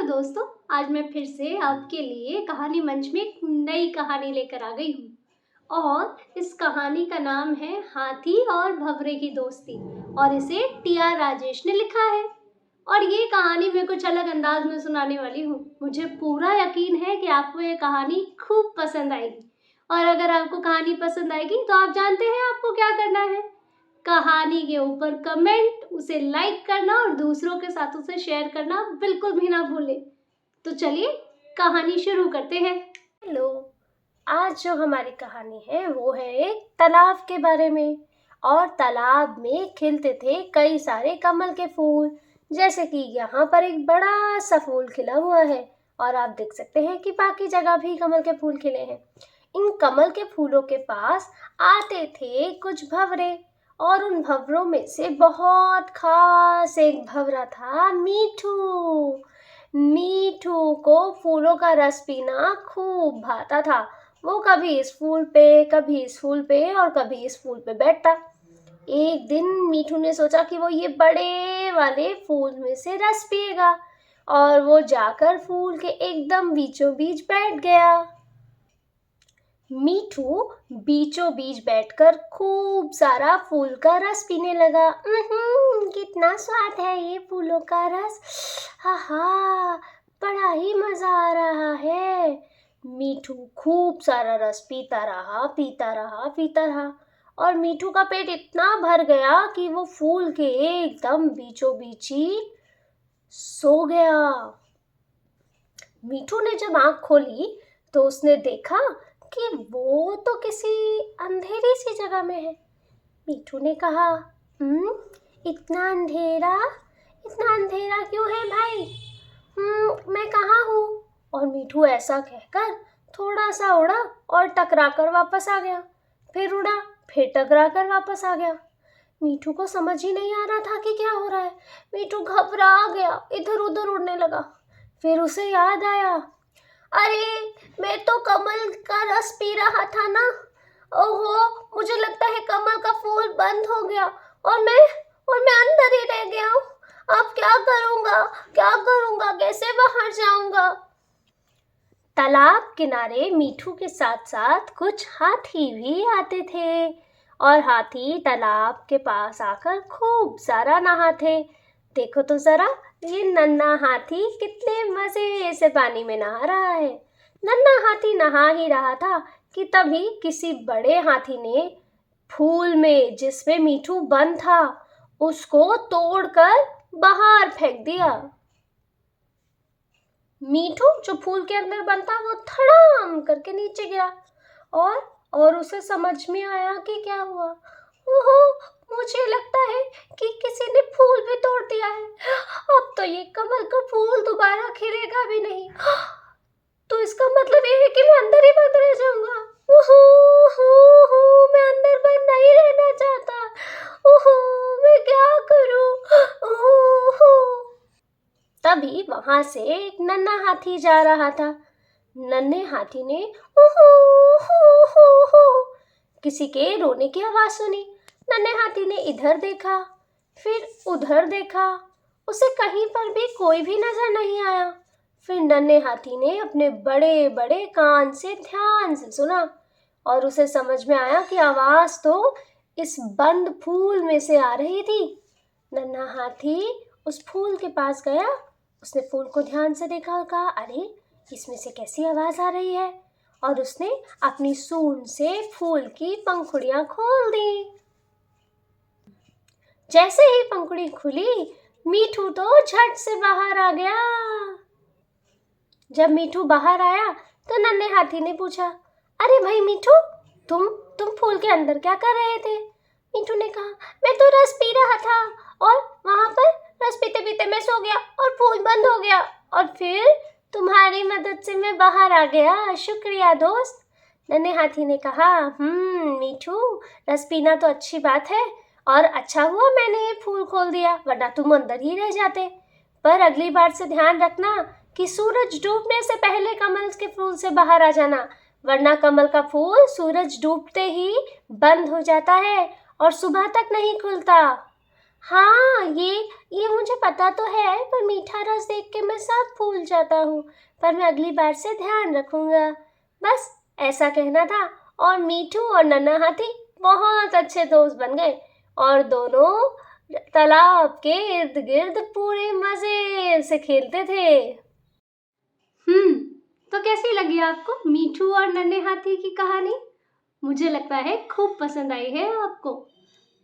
दोस्तों, आज मैं फिर से आपके लिए कहानी मंच में एक नई कहानी लेकर आ गई हूँ और इस कहानी का नाम है हाथी और भंवरे की दोस्ती और इसे टी.आर. राजेश ने लिखा है। और ये कहानी मैं कुछ अलग अंदाज में सुनाने वाली हूँ। मुझे पूरा यकीन है कि आपको ये कहानी खूब पसंद आएगी और अगर आपको कहानी पसंद आएगी तो आप जानते हैं आपको क्या करना है। कहानी के ऊपर कमेंट, उसे लाइक करना और दूसरों के साथ उसे शेयर करना बिल्कुल भी ना भूलें। तो चलिए कहानी शुरू करते हैं। हेलो, आज जो हमारी कहानी है वो है एक तालाब के बारे में। और तालाब में खिलते थे कई सारे कमल के फूल, जैसे कि यहाँ पर एक बड़ा सा फूल खिला हुआ है और आप देख सकते हैं कि बाकी जगह भी कमल के फूल खिले हैं। इन कमल के फूलों के पास आते थे कुछ भंवरे और उन भंवरों में से बहुत खास एक भंवरा था मीठू। मीठू को फूलों का रस पीना खूब भाता था। वो कभी इस फूल पे, कभी इस फूल पे और कभी इस फूल पे बैठता। एक दिन मीठू ने सोचा कि वो ये बड़े वाले फूल में से रस पिएगा और वो जाकर फूल के एकदम बीचों बीच बैठ गया। मीठू बीचों बीच बैठकर खूब सारा फूल का रस पीने लगा। कितना स्वाद है ये फूलों का रस, हा, बड़ा ही मजा आ रहा है। मीठू खूब सारा रस पीता रहा और मीठू का पेट इतना भर गया कि वो फूल के एकदम बीचों बीच ही सो गया। मीठू ने जब आंख खोली तो उसने देखा कि वो तो किसी अंधेरी सी जगह में है। मीठू ने कहा, इतना अंधेरा क्यों है भाई? मैं कहाँ हूँ? और मीठू ऐसा कहकर थोड़ा सा उड़ा और टकरा कर वापस आ गया। फिर उड़ा, फिर टकरा कर वापस आ गया। मीठू को समझ ही नहीं आ रहा था कि क्या हो रहा है। मीठू घबरा गया, इधर उधर उड़ने लगा। फिर उसे याद आया, अरे मैं तो कमल का रस पी रहा था ना। ओहो, मुझे लगता है कमल का फूल बंद हो गया और मैं अंदर ही रह गया हूँ। अब क्या करूँगा, कैसे बाहर जाऊँगा? तालाब किनारे मीठू के साथ साथ कुछ हाथी भी आते थे और हाथी तालाब के पास आकर खूब सारा नहाते। देखो तो जरा, ये नन्हा हाथी कितने मजे से पानी में नहा रहा है। नन्हा हाथी नहा ही रहा था कि तभी किसी बड़े हाथी ने फूल में जिसमें मीठू बंद था उसको तोड़कर बाहर फेंक दिया। मीठू जो फूल के अंदर बंद था वो धड़ाम करके नीचे गिरा और उसे समझ में आया कि क्या हुआ। ओहो, मुझे लगता है कि किसी ने फूल भी तोड़ दिया है। अब तो ये कमल का फूल दोबारा खिलेगा भी नहीं। तो इसका मतलब ये है कि मैं अंदर ही बंद रह जाऊंगा। मैं अंदर बंद नहीं रहना चाहता। मैं क्या करूं? तभी वहां से एक नन्हा हाथी जा रहा था। नन्हे हाथी ने किसी के रोने की आवाज सुनी। नन्हे हाथी ने इधर देखा, फिर उधर देखा, उसे कहीं पर भी कोई भी नजर नहीं आया। फिर नन्हे हाथी ने अपने बड़े बड़े कान से ध्यान से सुना और उसे समझ में आया कि आवाज तो इस बंद फूल में से आ रही थी। नन्हा हाथी उस फूल के पास गया, उसने फूल को ध्यान से देखा और कहा, अरे इसमें से कैसी आवाज आ रही है? और उसने अपनी सूंड से फूल की पंखुड़ियां खोल दी। जैसे ही पंखुड़ी खुली, मीठू तो झट से बाहर आ गया। जब मीठू बाहर आया तो नन्हे हाथी ने पूछा, अरे भाई मीठू, तुम फूल के अंदर क्या कर रहे थे? मीठू ने कहा, मैं तो रस पी रहा था और वहां पर रस पीते पीते मैं सो गया और फूल बंद हो गया और फिर तुम्हारी मदद से मैं बाहर आ गया। शुक्रिया दोस्त। नन्हे हाथी ने कहा, मीठू, रस पीना तो अच्छी बात है और अच्छा हुआ मैंने ये फूल खोल दिया, वरना तुम अंदर ही रह जाते। पर अगली बार से ध्यान रखना कि सूरज डूबने से पहले कमल के फूल से बाहर आ जाना, वरना कमल का फूल सूरज डूबते ही बंद हो जाता है और सुबह तक नहीं खुलता। हाँ, ये मुझे पता तो है, पर मीठा रस देख के मैं सब भूल जाता हूँ। पर मैं अगली बार से ध्यान रखूंगा। बस ऐसा कहना था। और मीठू और नन्हा हाथी बहुत अच्छे दोस्त बन गए और दोनों तालाब के इर्द गिर्द पूरे मजे से खेलते थे। तो कैसी लगी आपको मीठू और नन्हे हाथी की कहानी? मुझे लगता है खूब पसंद आई है आपको।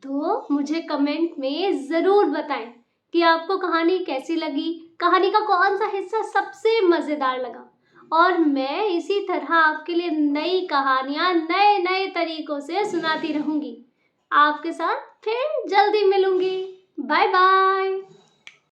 तो मुझे कमेंट में ज़रूर बताएं कि आपको कहानी कैसी लगी, कहानी का कौन सा हिस्सा सबसे मज़ेदार लगा। और मैं इसी तरह आपके लिए नई कहानियाँ नए नए तरीकों से सुनाती रहूँगी। आपके साथ फिर जल्दी मिलूँगी। Bye bye.